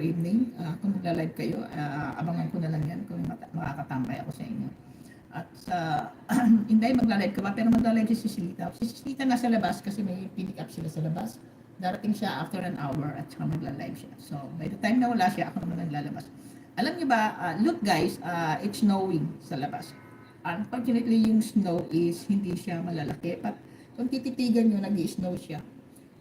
evening. Kung magla-live kayo, abangan ko na lang yan kung makakatambay ako sa inyo. At Inday, magla-live ka ba? Pero magla-live si Sislita. Si Sislita nasa labas kasi may pick up sila sa labas. Darating siya after an hour at saka magla-live siya. So, by the time na wala siya, ako naman naglalabas. Alam niyo ba, look guys, it's snowing sa labas. Unfortunately, yung snow is hindi siya malalaki. But kung tititigan nyo, nag-snow siya.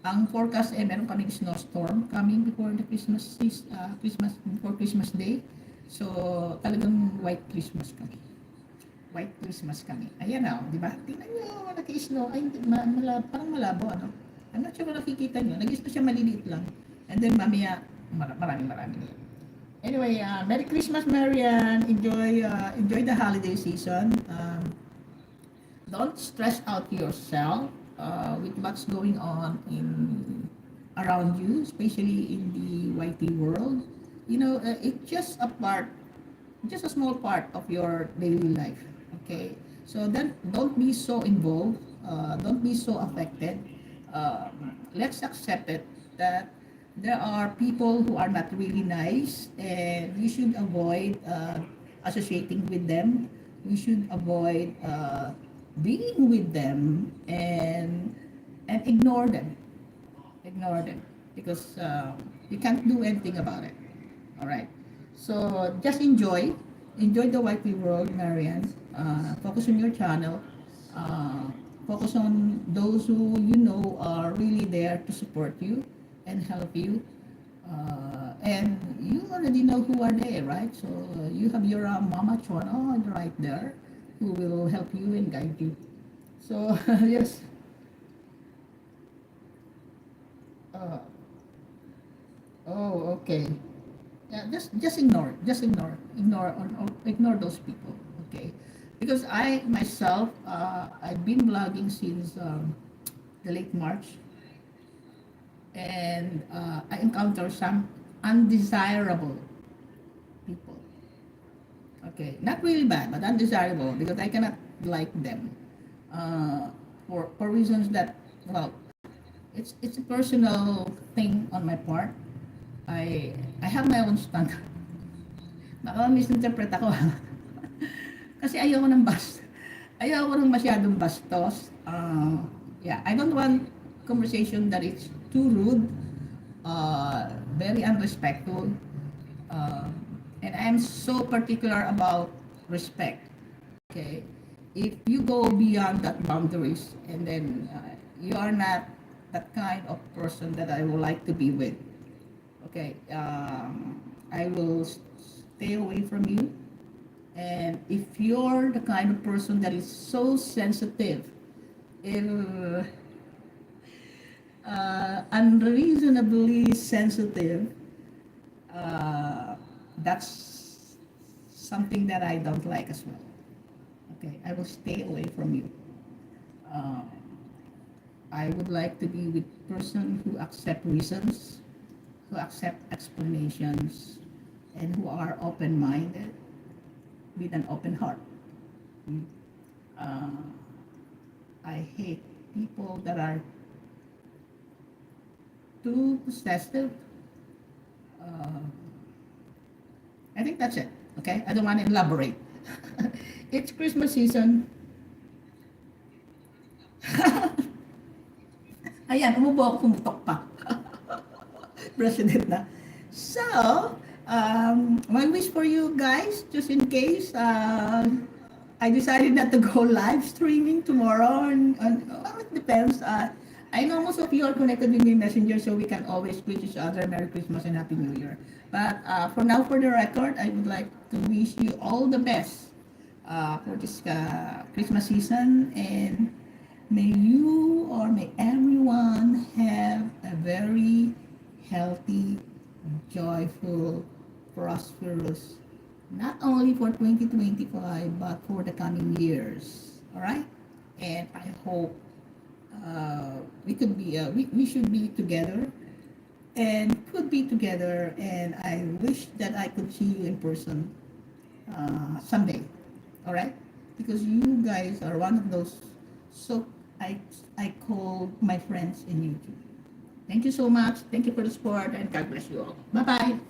Ang forecast meron kaming snowstorm coming before the before Christmas Day. So, talagang white Christmas kami. White Christmas kami. Ayan na, di ba? Tingnan nyo, naki-snow. Ay, parang malabo, ano? I'm not sure kung nakikita nyo. Nag-snow siya maliliit lang. And then, mamaya, marami. Anyway, Merry Christmas, Marian. Enjoy the holiday season. Don't stress out yourself with what's going on around you, especially in the YT world. It's just just a small part of your daily life. Okay, so then don't be so involved. Don't be so affected. Let's accept it that there are people who are not really nice, and we should avoid associating with them. We should avoid being with them and ignore them because you can't do anything about it. All right, so just enjoy the YP world, Marian. Focus on your channel. Focus on those who you know are really there to support you and help you. And you already know who are they, right? So you have your Mama Chona right there who will help you and guide you. So yes. Uh, oh, okay. Yeah, just ignore those people. Okay, because I myself I've been blogging since the late March, and I encounter some undesirable people. Okay, not really bad, but undesirable because I cannot like them for reasons that, well, it's a personal thing on my part. I have my own standard. Baka misinterpret ako. Kasi ayaw ko ng masyadong bastos. Yeah, I don't want conversation that is too rude, very unrespectful, and I'm so particular about respect. Okay, if you go beyond that boundaries, and then you are not that kind of person that I would like to be with. Okay, I will stay away from you. And if you're the kind of person that is so sensitive, unreasonably sensitive, that's something that I don't like as well. Okay, I will stay away from you. Uh, I would like to be with person who accept reasons, who accept explanations, and who are open-minded with an open heart. Uh, I hate people that are too possessive. Uh, I think that's it. Okay, I don't want to elaborate. It's Christmas season. Ayan, umubo ako, pumutok pa. President na. So, my wish for you guys, just in case, I decided not to go live streaming tomorrow. Well, it depends. I know most of you are connected with me Messenger, so we can always greet each other. Merry Christmas and Happy New Year. But for now, for the record, I would like to wish you all the best for this Christmas season, and may you or may everyone have a very healthy, joyful, prosperous, not only for 2025, but for the coming years. All right? And I hope we should be together and could be together. And I wish that I could see you in person someday. All right? Because you guys are one of those, so I call my friends in YouTube. Thank you so much. Thank you for the support, and God bless you all. Bye-bye.